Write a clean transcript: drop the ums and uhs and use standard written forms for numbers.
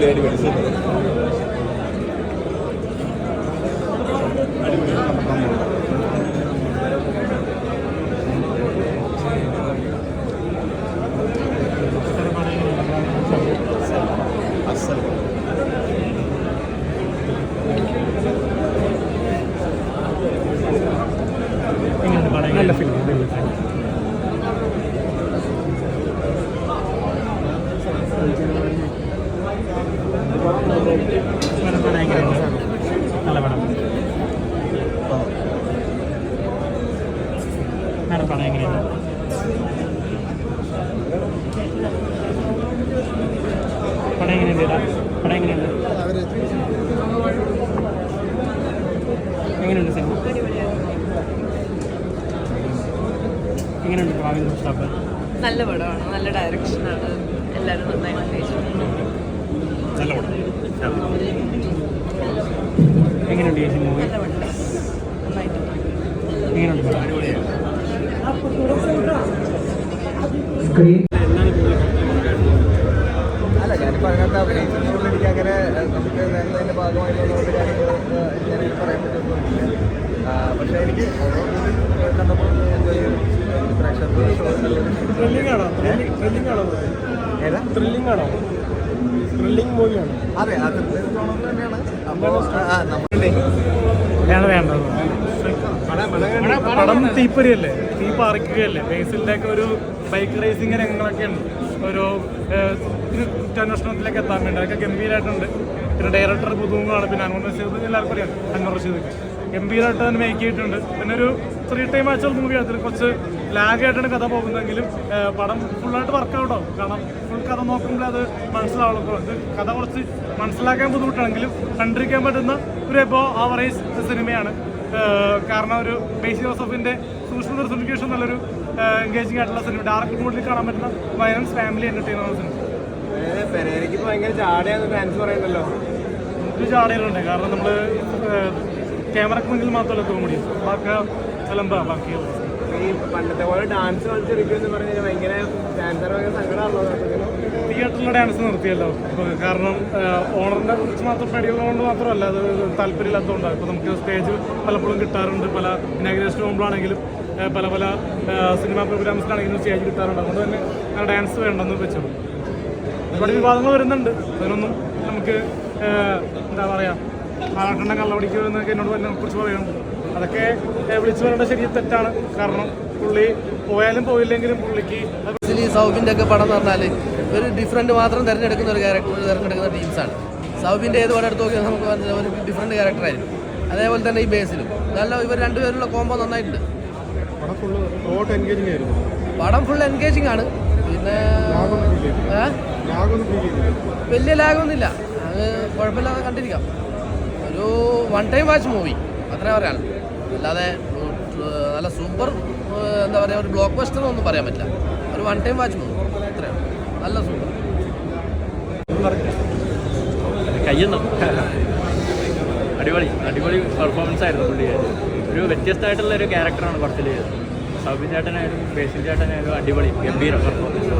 ഭയങ്കരമായിട്ട് പഠിച്ചത്. നല്ല ഫിലിം. നല്ല പടം. മാഡം പടം എങ്ങനെയാണ്? പടം എങ്ങനെയുണ്ട്? പടം എങ്ങനെയുണ്ട്? എങ്ങനെയുണ്ട് സിനിമ? എങ്ങനെയുണ്ട് ഭാവി മുസ്താഫ്? നല്ല പടമാണ്, നല്ല ഡയറക്ഷനാണ്, എല്ലാവരും നന്നായിട്ട് ചെയ്തിട്ടുണ്ട്. നല്ല പടം. എങ്ങനെയുണ്ട് ഈ സിനിമ? നല്ല പടം, നന്നായിട്ട്. എങ്ങനെയുണ്ട്? അല്ല, ഞാനിപ്പോൾ അതിനകത്ത് അഭിനയിച്ചതുകൊണ്ട് എനിക്ക് അങ്ങനെ നമുക്ക് അതിൻ്റെ ഭാഗമായിട്ടുള്ള കാര്യങ്ങൾ ഞാൻ പറയാൻ പറ്റുന്നില്ല. പക്ഷേ എനിക്ക് കണ്ടപ്പോൾ ത്രില്ലിംഗ് മൂവിയാണ്. അതെ, അത് തന്നെയാണ്. അപ്പോൾ പടം തീപ്പൊരിയല്ലേ, തീ പാറിക്കുകയല്ലേ. ബേസിലൊക്കെ ഒരു ബൈക്ക് റേസിംഗ് രംഗങ്ങളൊക്കെ ഉണ്ട്. ഒരു കുറ്റാന്വേഷണത്തിലേക്ക് എത്താൻ വേണ്ടി അതൊക്കെ ഗംഭീരമായിട്ടുണ്ട്. പിന്നെ ഡയറക്ടർ പുതുമുഖമാണ്. പിന്നെ അൻവർ റഷീദ് എല്ലാവർക്കും അറിയാം. അൻവർ റഷീദ് ഗംഭീരമായിട്ട് തന്നെ മേക്ക് ചെയ്തിട്ടുണ്ട്. പിന്നെ ഒരു 3 ടൈം ആച്ചുള്ള മൂവിയാണ്. അതിൽ കുറച്ച് ലാഗായിട്ടാണ് കഥ പോകുന്നതെങ്കിലും പടം ഫുള്ളായിട്ട് വർക്കൗട്ടാവും. കാരണം ഫുൾ കഥ നോക്കുമ്പോൾ അത് മനസ്സിലാവുള്ളൂ. ഇത് കഥ കുറച്ച് മനസ്സിലാക്കാൻ ബുദ്ധിമുട്ടാണെങ്കിലും കണ്ടിരിക്കാൻ പറ്റുന്ന ഒരു എബോ ആവറേജ് സിനിമയാണ്. കാരണം ഒരു ബേസിൽ ജോസഫിൻ്റെ സൂക്ഷ്മ ദർശനിക്കേഷൻ നല്ലൊരു എൻഗേജിംഗ് ആയിട്ടുള്ള സിനിമ. ഡയറക്റ്റ് മോഡിൽ കാണാൻ പറ്റുന്ന വയലൻസ് ഫാമിലി എൻ്റർടൈനർ സിനിമ. പെരേരയ്ക്ക് ഭയങ്കര ചാടയാന്ന് ഫാൻസ് പറയുന്നല്ലോ. ഒരു ചാടയിലുണ്ട്. കാരണം നമ്മൾ ക്യാമറക്ക് മുന്നിൽ മാത്രമല്ല കോമഡി, ബാക്കി അലമ്പാ ബാക്കി. ഈ പണ്ടത്തെ പോലെ ഡാൻസ് കളിച്ചെടുക്കുമെന്ന് പറഞ്ഞാൽ ഭയങ്കര ഡാൻസർ സങ്കടമാണല്ലോ. തിയേറ്ററിലെ ഡാൻസ് നിർത്തിയല്ലോ. കാരണം ഓണറിനെ കുറിച്ച് മാത്രം പേടിയുള്ളതുകൊണ്ട് മാത്രമല്ല, അത് താല്പര്യമില്ലാത്തതുകൊണ്ടാണ്. ഇപ്പോൾ നമുക്ക് സ്റ്റേജ് പലപ്പോഴും കിട്ടാറുണ്ട്. പല ഇനാഗ്രേഷൻ പോകുമ്പോഴാണെങ്കിലും പല പല സിനിമാ പ്രോഗ്രാംസിലാണെങ്കിലും സ്റ്റേജ് കിട്ടാറുണ്ട്. അതുകൊണ്ട് തന്നെ ആ ഡാൻസ് വേണ്ടെന്ന് വെച്ചത്. ഒരുപാട് വിവാദങ്ങൾ വരുന്നുണ്ട്. അതിനൊന്നും നമുക്ക് എന്താ പറയുക, ആളാട്ടണ്ണ കള്ളപിടിക്കുക എന്നൊക്കെ എന്നോട് തന്നെ കുറിച്ച് പറയുന്നുണ്ട്. അതൊക്കെ വിളിച്ചു പറയേണ്ട ശരി തെറ്റാണ്. കാരണം പുള്ളി പോയാലും പോയില്ലെങ്കിലും പുള്ളിക്ക് സൗബിൻ്റെ ഒക്കെ പടം എന്ന് പറഞ്ഞാൽ ഒരു ഡിഫറൻറ്റ് മാത്രം തിരഞ്ഞെടുക്കുന്ന ഒരു ക്യാരക്ടർ തിരഞ്ഞെടുക്കുന്ന ടീംസാണ്. സൗബിൻ്റെ ഏത് പടം എടുത്ത് നോക്കിയാൽ നമുക്ക് ഒരു ഡിഫറൻറ്റ് ക്യാരക്ടറായിരിക്കും. അതേപോലെ തന്നെ ഈ ബേസിലും നല്ല ഇവർ രണ്ടുപേരുള്ള കോംബോ നന്നായിട്ടുണ്ട്. പടം ഫുൾ എൻഗേജിങ് ആണ്. പിന്നെ വലിയ ലാഗൊന്നുമില്ല, അത് കുഴപ്പമില്ലാതെ കണ്ടിരിക്കാം. ഒരു 1 ടൈം വാച്ച് മൂവി അത്രേ പറയാൻ. അല്ലാതെ നല്ല സൂപ്പർ എന്താ പറയുക, ഒരു ബ്ലോക്ക് ബസ്റ്റർ ഒന്നും പറയാൻ പറ്റില്ല. ഒരു 1 ടൈം വാച്ച് മൂവി അത്രയാണ്. നല്ല സൂപ്പർ. കയ്യൊന്നും അടിപൊളി അടിപൊളി പെർഫോമൻസ് ആയിരുന്നു. പുള്ളി ഒരു വ്യത്യസ്തമായിട്ടുള്ള ഒരു ക്യാരക്ടറാണ് പടത്തിൽ. സൗബിൻ ചേട്ടനായാലും ബേസിൽ ചേട്ടനായാലും അടിപൊളി ഗംഭീര പെർഫോമൻസ്.